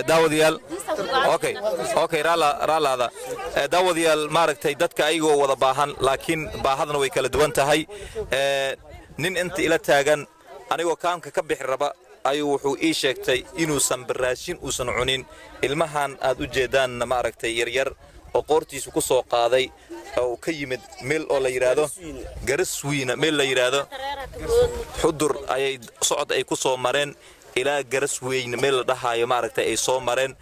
داوديال اوكي رالا داوديال maaragtay dadka ayagoo wada baahan laakiin baahadana way kala duwan tahay nin inta ila taagan anigoo kaamka ka bixi raba ayuu wuxuu ii sheegtay inuusan baraashin uusan cunin ilmahan aad u jeedaan maaragtay yaryar oo qoortiisu ku soo qaaday oo ka yimid meel oo la yiraahdo Garaswiina meel la yiraahdo xudur ayay socod ay ku soo mareen ilaa Garaswiina meel la dhahayo maaragtay ay soo mareen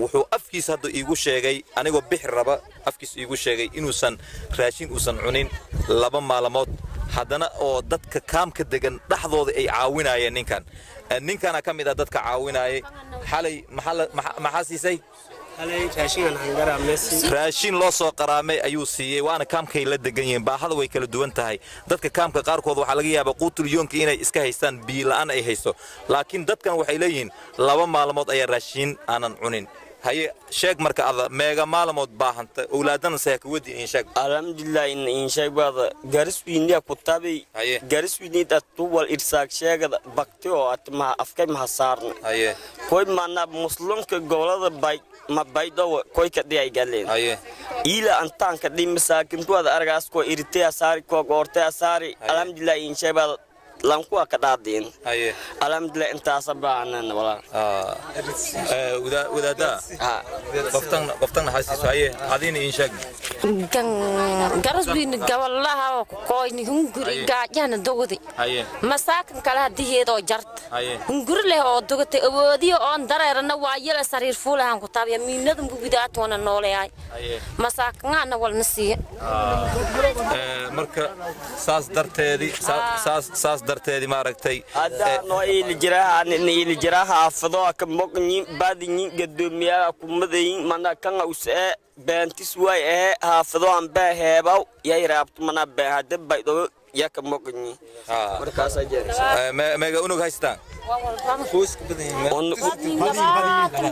wuxuu afkiis hadda iigu sheegay anigoo bixi raba afkiis iigu sheegay inuusan raashin uusan cunin 2 maalmood haddana oo dadka kaamka degan dhaxdooda ay caawinayeen ninkana ka mid ah dadka caawinayay xalay maxaa siisay raashin loo soo qaraamay ayuu siiyay waana kaamkay la degan yihiin baahada way kala duwan tahay dadka kaamka qaarkood waxa laga yaabaa quutul yoonka inay iska haystaan biyo la'aan ay haysto laakiin dadkan waxay leeyihiin 2 maalmood ayaa raashin aanan cunin haye sheeg marka ada meega maalmood baahanta awlaadana saaka wadi in sheeg alhamdulillah in sheeg baada Garaswiina ku tabi Garaswiina tuwal irsaaq sheegada bakti oo atma afkay ma saarna haye koy maana muslimka gobolada bay ma baydo koy ka dhiyay galeen haye ila antaan ka dhim masaakintu wada argaas ko irtay asaari ko goortay asaari alhamdulillah in sheeg baada lanku ka dhaadeen haye alhamdulillah inta sabaanan wala wadaada qoftan hasiiso haye adina in sheeg Garaswiina gabalaha ko in hunguri gaajana dogdi haye masaakin kala hadiyeedo jart haye hunguri leh oo dogtay awoodiyo oo dareerna waa yela sariir fuulahan ku taabiya miinada gubidaatona nooleeyay haye masaakinana wal nasiye marka saas darteedi maaragtay hada noo il jiraha afado ka moqnin baadin gadoomiya ku madayn mana kan usee beentis way afado aan baaheebaw yay raabto mana baahada baydo yaka moqni markaas ajee meega unug haystaan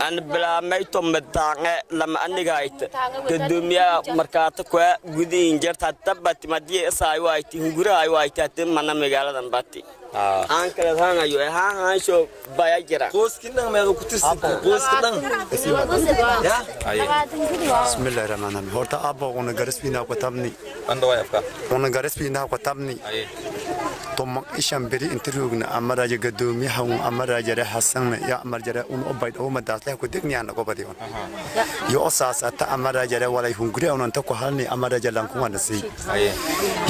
an bla mayto madaange lama aniga ayta gadoomiya markaata ku gudiin jarta tabati madiye saayo ay tingura ay ayta mana magaaladan bati aan kala hanayo haasho baya jira qoskidan meedo ku tirsan qoskidan ya bismillahir rahmanir rahim horta abo ona Garaswiina ku tabni ando wayafka ona Garaswiina ku tabni tom ishan beri interviewna amaraja gadoomiyaha amaraja Hassan ya amaraja ubayd oo madaasle ku degniyana ko badiyo yo osaasata amaraja walay hunguri oo anta ku halni amaraja lanku wanasi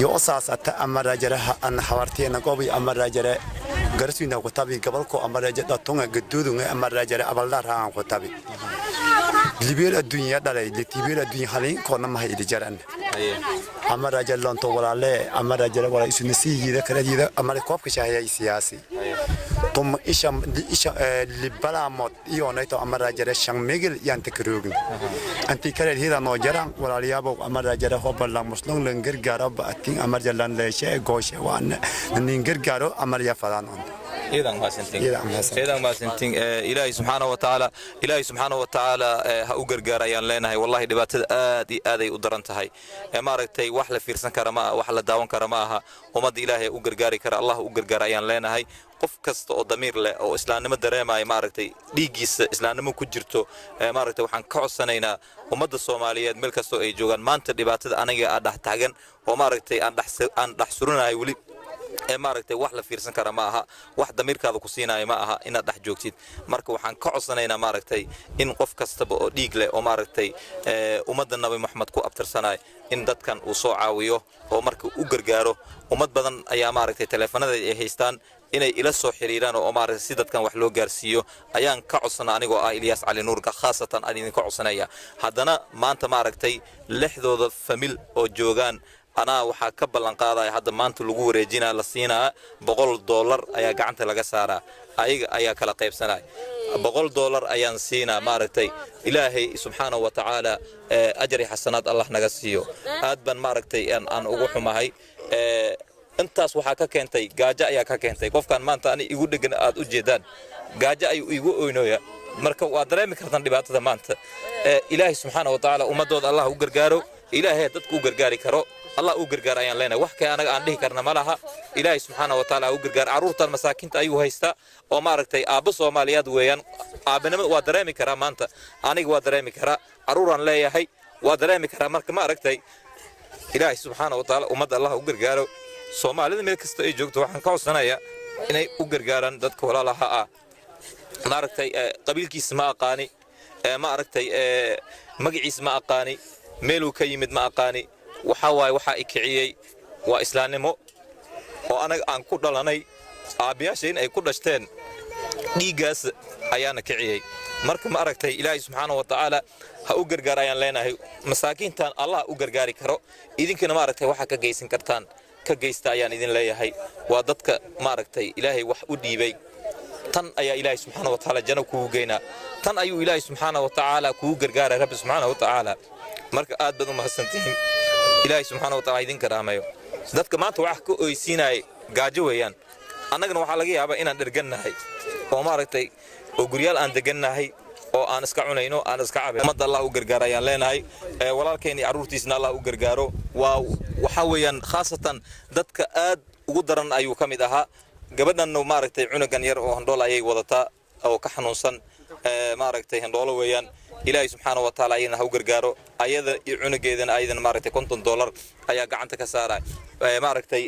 yo osaasata amaraja an hawarteena gobi amaraja Garaswiina ku tabi gabalko amaraja datonga gaduudunga amaraja abaldar haan ku tabi libel addunya dalay litibel addunya halin koona ma haydi jaran amaraja lanto walaale amaraja wala isunasiida kala diida amar koobka shaayay siyaasi tom isha libala mod iyo nayto amaraja shan megel yanta karoogin anti kala hida no jaran walaaliyaabo amaraja hobala muslim lan gargaaro baatin amaraja lan leeshay gooshe waan nin gargaaro amarya fadaan إذا ما سنتين إلهي سبحانه وتعالى هأجر جاريان لنا هاي والله دبات آدي أدرنتها هاي ما رأيتي وحلا فيرسن كرماء وحلا داون كرماها ومد إلهي أجر جاري كر الله أجر جاريان لنا هاي قف كست أو ضمير لا أو إسلام مدري ما رأيتي ديجيس إسلام مكجرتو ما رأيتي وحن كعسنينا ومد الصومالية ملك استو أي جوجان ما أنت دبات أنا جا أده تاجن وما رأيتي أن دحسرنا هاي ولي ما رأيتي وحلا فيرسن كرماها واحد ضمير كذا كوسينا معها إن ده جوكتيد مركو وحن كعصنينا ما رأيتي إن قف كستب ديجله وما رأيتي ومد النبي محمد كو أبتر سناي إن ده كان وصاع وياه ومركو أجرجاره ومد بدن أيام ما رأيتي تلفون هذا هيستان إن إلى الصحيران وما رأيتي سيدت كان وحلو جارسيو أيام كعصنا أنا جو إلياس على نور خاصة أنا كعصنايا هذانا ما أنت ما رأيتي لحظة فميل أو جوجان أنا وحكب الانقاضي هذا ما أنتوا لجوا رجينا للصينة $100 أيا قعنت لقى سارة أيا كلا قيب سنة $100 أيا نسينا مارتي إلهي سبحانه وتعالى أجري حسنات الله نجسيه أدبن مارتي أن أروح معي أنتاس وحكا كنتي جاجا أيا كنتي قف كان ما أنت أنا يقول لك أجدان جاجا يقول إنه مركب وأدري كرتان دبعت ذا ما أنت إلهي سبحانه وتعالى ومدود الله وجرجاره إلهي تدكو جرجاري كرو الله وقرقار أيان لنا وحكي أنا عندي كرنا ملها إلهي سبحانه وتعالى وقرقار عروت المساكين أيوه هيستا وما ركتي أبص وماليات ويان أبنا ودرامي كرا مانتا أنا ودرامي كرا عرورا لا يهي ودرامي كرا ما ركتي إلهي سبحانه وتعالى ومد الله وقرقاره Soomaalida meel kasta ay joogto waxaan ka codsanayaa inay u gargaaraan dadka walaalaha ah maaragtay qabiilkiisa ma aqaani maaragtay magaciisa ma aqaani meel uu ka yimid ma aqaani waxa waxa ay kiciyay waa islaamnimo oo anaga aan ku dhalanay aabiyaasheen ay ku dhashteen dhiigaas ayaana kiciyay marka maaragtay Ilaahay subhanahu wa ta'ala ha u gargaarayaan leenahay masaakiintan Allah u gargaari karo idinkana maaragtay waxa ka geysan kartaan ka geysta ayaan idin leeyahay waa dadka maaragtay Ilaahay wax u dhiibay tan ayaa Ilaahay subhanahu wa ta'ala janno ku geeyna tan ayuu Ilaahay subhanahu wa ta'ala ku gargaaray Rabbi subhanahu wa ta'ala marka aad badan ma hasantiin Ilaahay subhanahu wa ta'ala idin karaamayo dadka maanta wax ku oysiinay gaajo weeyaan annagana waxa laga yaabaa inaan dhergannahay oo maaragtay oo guryaal aan degannahay oo aan iska cunayno aan iska cabay umada Allah u gargaarayaan leenahay walaalkeeni caruurtiisna Allah u gargaaro waa waxa weeyaan khaasatan dadka aad ugu daran ayuu kamid ahaa gabadhan maaragtay cunugan yar oo handhool ayay wadataa oo ka xanuunsan maaragtay handhoolo weeyaan Ilaahay subhanahu wa ta'ala ayna ha u gargaaro ayada iyo cunugeedana aydan maaragtay $50 ayaa gacanta ka saaray maaragtay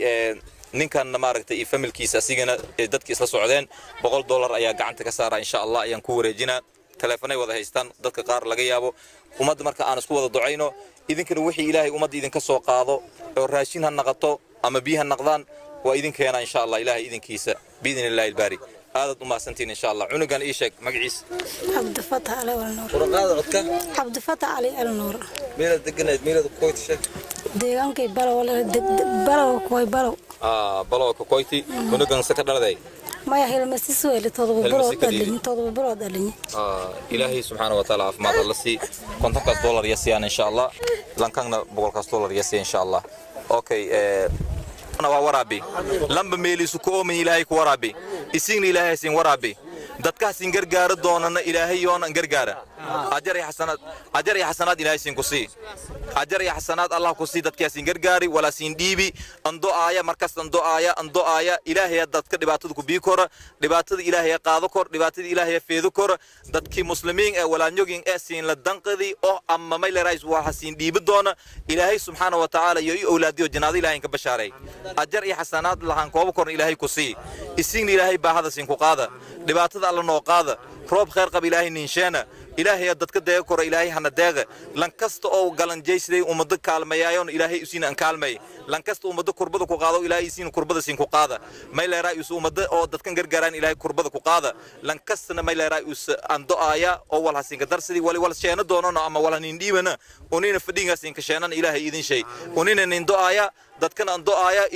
ninkan maaragtay iyo familkiisa asigana dadkii isla socdeen $100 ayaa gacanta ka saaray insha Allah ayaan ku wareejinaa telefonay wada haystaan dadka qaar laga yaabo umad marka aan isku wada ducayno idinkana wixii Ilaahay umad idinka soo qaado oo raashin ha naqato ama biyaha naqdaan waa idinkeena insha Allah Ilaahay idinkiisa biidinillaahi albari aad u maasantiin insha Allah cunugan ii sheeg magaciisa عبد الفتاح علي النور qurqaada codka عبد الفتاح علي النور meelad deganeed meelad qoyti sheeg deegaankay baro wala baro koy baro balo ka qoyti cunugan saka dhaladay maya hilmasiis weeli todoba baro dhalin ilaahay subhanahu wa ta'ala afmaad alla si kontonkaas dollar yasiyaan insha Allah lankana boqolkaas dollar yasiyaan insha Allah okay أنا ورابي لما ميلي سكوم إلهي كورابي إسين إلهي سين ورابي دتك سين غرغار دوننا إلهي يون غرغار أجر يا حسنات إلهي سين كسي أجر يا حسنات الله كسي دتك سين غرغاري ولا سين ديبي أندو آية مركز أندو آية إلهي دتك دباتو بيكور دباتو إلهي قاذكور دباتو إلهي فيذكور دتك مسلمين ولا نيوجين سين لدنقذي أو أما ما يلرايز وحسين ديب دون إلهي سبحانه وتعالى يي أولادي وجنادي إلهي كبشاري أجر يا حسنات لهان كوبكور إلهي كسي إسين إلهي بهذا سين كقاذا دباتو الله نوقاذا روب خير قبل إلهي نيشانا إلهي دتك دايكور إلهي هنا داغ لانكست أو قالن جيسدي ومدك كالميايون إلهي يسين أن كالمي لانكست ومدك كربدك وقاذا إلهي يسين كربدا سين كقاذا ما إلا رأيس ومد أو دتك غرغران إلهي كربدك وقاذا لانكستنا ما إلا رأيس أن دعايا أول حسين كدرسدي ولا شينا دوننا أما ولا ننديبنا ونين فدينغا سين كشينا إلهي إذن شيء ونين نين دعايا dadkan aan du'aaya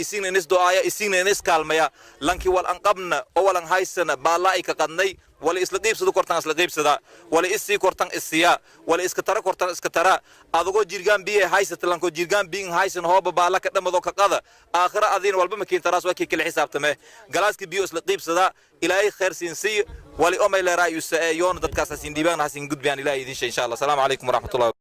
isin inis kaalmaya lanki wal anqabna oo walan haysana baalaa ka qadnay wala isla qiibsado kortan isla qiibsada wala isii kortan isiya wala iska tara kortan iska tara adagoo jirgaan biye haysata lanko jirgaan biin haysan hooba baala ka dhamado ka qada aakhira adin walba makiin taraas waa kii kala xisaabtame galaaski biyo isla qiibsada ilaahay khair siinsi wali oo may la raayusa yoon dadkaas siin diibaan hasin gudbiyaan ilaahay idin insha Allah assalamu alaykum wa rahmatullahi